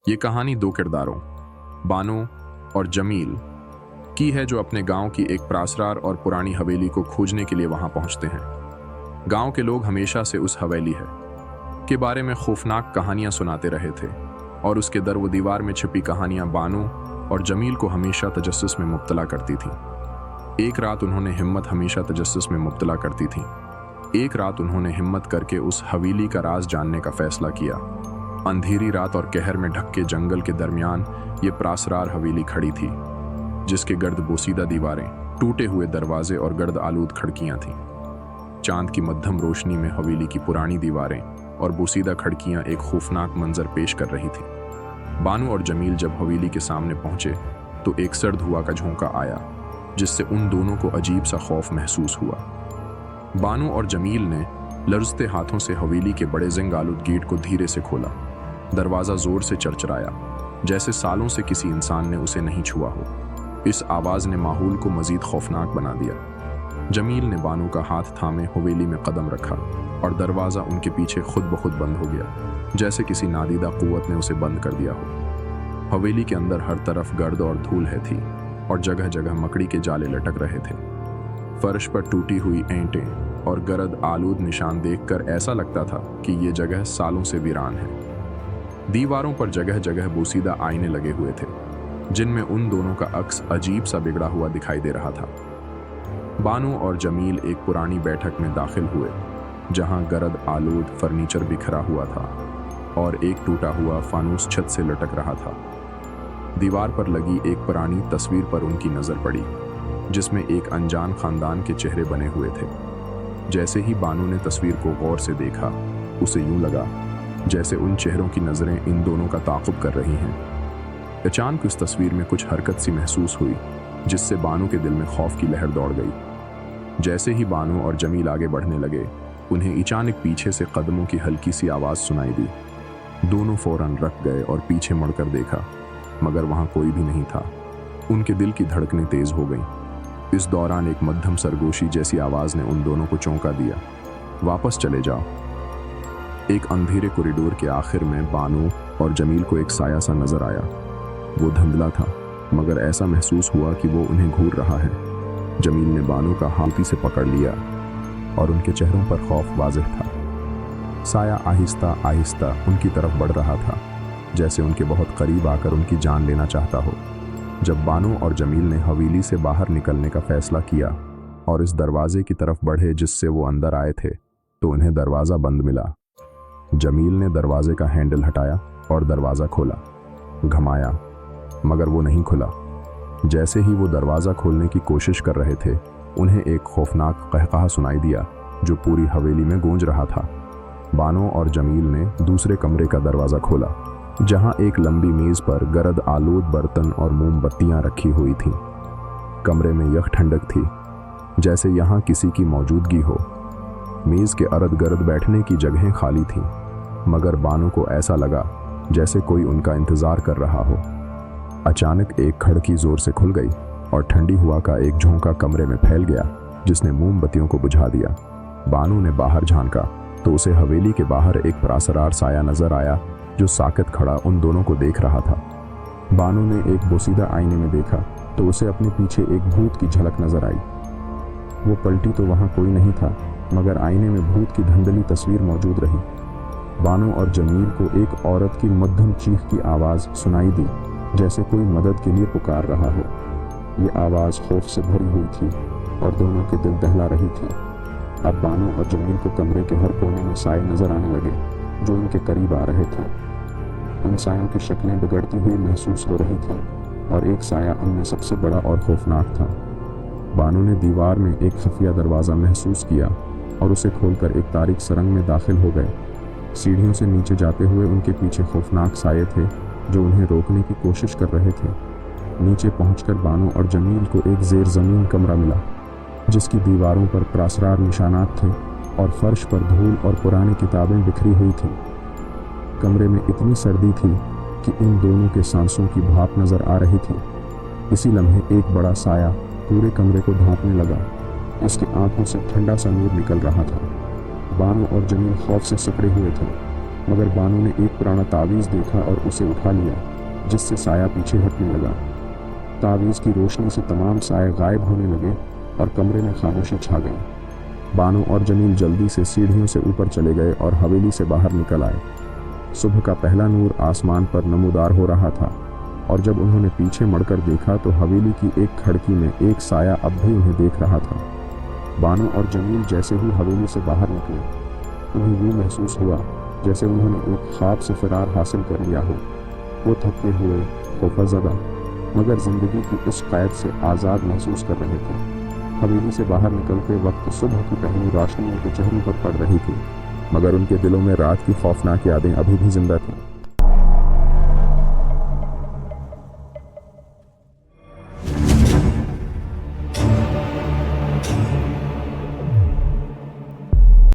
ये कहानी दो किरदारों बानो और जमील की है, जो अपने गांव की एक प्रासरार और पुरानी हवेली को खोजने के लिए वहां पहुंचते हैं। गांव के लोग हमेशा से उस हवेली है के बारे में खौफनाक कहानियां सुनाते रहे थे और उसके दर व दीवार में छिपी कहानियां बानो और जमील को हमेशा तजस्सुस में मुब्तला करती थी। एक रात उन्होंने हिम्मत करके उस हवेली का राज जानने का फैसला किया। अंधेरी रात और कहर में ढके जंगल के दरमियान ये प्रासरार हवेली खड़ी थी, जिसके गर्द बोसीदा दीवारें, टूटे हुए दरवाजे और गर्द आलूद खिड़कियां थीं। चांद की मध्यम रोशनी में हवेली की पुरानी दीवारें और बोसीदा खिड़कियां एक खौफनाक मंजर पेश कर रही थीं। बानो और जमील जब हवेली के सामने पहुंचे तो एक सर्द हवा का झोंका आया, जिससे उन दोनों को अजीब सा खौफ महसूस हुआ। बानो और जमील ने लर्जते हाथों से हवेली के बड़े जिंग आलूद गेट को धीरे से खोला। दरवाज़ा जोर से चरचराया, जैसे सालों से किसी इंसान ने उसे नहीं छुआ हो। इस आवाज़ ने माहौल को मजीद खौफनाक बना दिया। जमील ने बानो का हाथ थामे हवेली में कदम रखा और दरवाज़ा उनके पीछे खुद ब खुद बंद हो गया, जैसे किसी नादीदा कुव्वत ने उसे बंद कर दिया हो। हवेली के अंदर हर तरफ गर्द और धूल है थी और जगह जगह मकड़ी के जाले लटक रहे थे। फर्श पर टूटी हुई ईंटें और गर्द आलूद निशान देखकर ऐसा लगता था कि ये जगह सालों से वीरान है। दीवारों पर जगह जगह बोसीदा आईने लगे हुए थे, जिनमें उन दोनों का अक्स अजीब सा बिगड़ा हुआ दिखाई दे रहा था। बानो और जमील एक पुरानी बैठक में दाखिल हुए, जहां गर्द आलूद फर्नीचर बिखरा हुआ था और एक टूटा हुआ फानूस छत से लटक रहा था। दीवार पर लगी एक पुरानी तस्वीर पर उनकी नज़र पड़ी, जिसमें एक अनजान खानदान के चेहरे बने हुए थे। जैसे ही बानो ने तस्वीर को गौर से देखा, उसे यूं लगा जैसे उन चेहरों की नज़रें इन दोनों का ताक़ुब कर रही हैं। अचानक उस तस्वीर में कुछ हरकत सी महसूस हुई, जिससे बानो के दिल में खौफ की लहर दौड़ गई। जैसे ही बानो और जमील आगे बढ़ने लगे, उन्हें अचानक पीछे से कदमों की हल्की सी आवाज़ सुनाई दी। दोनों फौरन रख गए और पीछे मुड़कर देखा, मगर वहाँ कोई भी नहीं था। उनके दिल की धड़कनें तेज़ हो गईं। इस दौरान एक मध्यम सरगोशी जैसी आवाज़ ने उन दोनों को चौंका दिया, वापस चले जाओ। एक अंधेरे कॉरिडोर के आखिर में बानो और जमील को एक साया सा नजर आया। वो धुंधला था, मगर ऐसा महसूस हुआ कि वो उन्हें घूर रहा है। जमील ने बानो का हाथी से पकड़ लिया और उनके चेहरों पर खौफ वाज़ेह था। साया आहिस्ता आहिस्ता उनकी तरफ बढ़ रहा था, जैसे उनके बहुत करीब आकर उनकी जान लेना चाहता हो। जब बानो और जमील ने हवेली से बाहर निकलने का फैसला किया और इस दरवाजे की तरफ बढ़े जिससे वो अंदर आए थे, तो उन्हें दरवाज़ा बंद मिला। जमील ने दरवाजे का हैंडल हटाया और दरवाज़ा खोला, घुमाया, मगर वो नहीं खुला। जैसे ही वो दरवाज़ा खोलने की कोशिश कर रहे थे, उन्हें एक खौफनाक कहकहा सुनाई दिया, जो पूरी हवेली में गूंज रहा था। बानो और जमील ने दूसरे कमरे का दरवाज़ा खोला, जहां एक लंबी मेज़ पर गर्द आलूद बर्तन और मोमबत्तियां रखी हुई थीं। कमरे में यह ठंडक थी जैसे यहाँ किसी की मौजूदगी हो। मेज़ के इर्द गिर्द बैठने की जगहें खाली थीं, मगर बानो को ऐसा लगा जैसे कोई उनका इंतज़ार कर रहा हो। अचानक एक खिड़की ज़ोर से खुल गई और ठंडी हवा का एक झोंका कमरे में फैल गया, जिसने मोमबत्तियों को बुझा दिया। बानो ने बाहर झांका तो उसे हवेली के बाहर एक प्रासरार साया नज़र आया, जो साकित खड़ा उन दोनों को देख रहा था। बानो ने एक बोसीदा आईने में देखा तो उसे अपने पीछे एक भूत की झलक नज़र आई। वो पलटी तो वहाँ कोई नहीं था, मगर आईने में भूत की धुंधली तस्वीर मौजूद रही। बानो और जमील को एक औरत की मध्यम चीख की आवाज़ सुनाई दी, जैसे कोई मदद के लिए पुकार रहा हो। ये आवाज़ खौफ से भरी हुई थी और दोनों के दिल दहला रही थी। अब बानो और जमील को कमरे के हर कोने में साए नज़र आने लगे, जो उनके करीब आ रहे थे। उन सायों की शक्लें बिगड़ती हुई महसूस हो रही थी और एक साया उनमें सबसे बड़ा और खौफनाक था। बानो ने दीवार में एक खुफिया दरवाज़ा महसूस किया और उसे खोलकर एक तारीक सुरंग में दाखिल हो गए। सीढ़ियों से नीचे जाते हुए उनके पीछे खौफनाक साये थे, जो उन्हें रोकने की कोशिश कर रहे थे। नीचे पहुंचकर बानो और जमील को एक ज़ेर ज़मीन कमरा मिला, जिसकी दीवारों पर प्रासरार निशानात थे और फर्श पर धूल और पुरानी किताबें बिखरी हुई थीं। कमरे में इतनी सर्दी थी कि इन दोनों के सांसों की भाप नज़र आ रही थी। इसी लम्हे एक बड़ा साया पूरे कमरे को ढांकने लगा। उसकी आंखों से ठंडा सा नूर निकल रहा था। बानो और जमील खौफ से सिकड़े हुए थे। मगर बानो ने एक पुराना तावीज़ देखा और उसे उठा लिया, जिससे साया पीछे हटने लगा। तावीज़ की रोशनी से तमाम साए गायब होने लगे और कमरे में खामोशी छा गई। बानो और जमील जल्दी से सीढ़ियों से ऊपर चले गए और हवेली से बाहर निकल आए। सुबह का पहला नूर आसमान पर नमूदार हो रहा था और जब उन्होंने पीछे मुड़कर देखा तो हवेली की एक खिड़की में एक साया अब भी उन्हें देख रहा था। बानो और जमील जैसे ही हवेली से बाहर निकले, उन्हें यूँ महसूस हुआ जैसे उन्होंने एक ख्वाब से फरार हासिल कर लिया हो। वो थके हुए, खौफज़दा, मगर ज़िंदगी की उस कैद से आज़ाद महसूस कर रहे थे। हवेली से बाहर निकलते वक्त सुबह की पहली रोशनी उनके चेहरों पर पड़ रही थी, मगर उनके दिलों में रात की खौफनाक यादें अभी भी जिंदा थीं।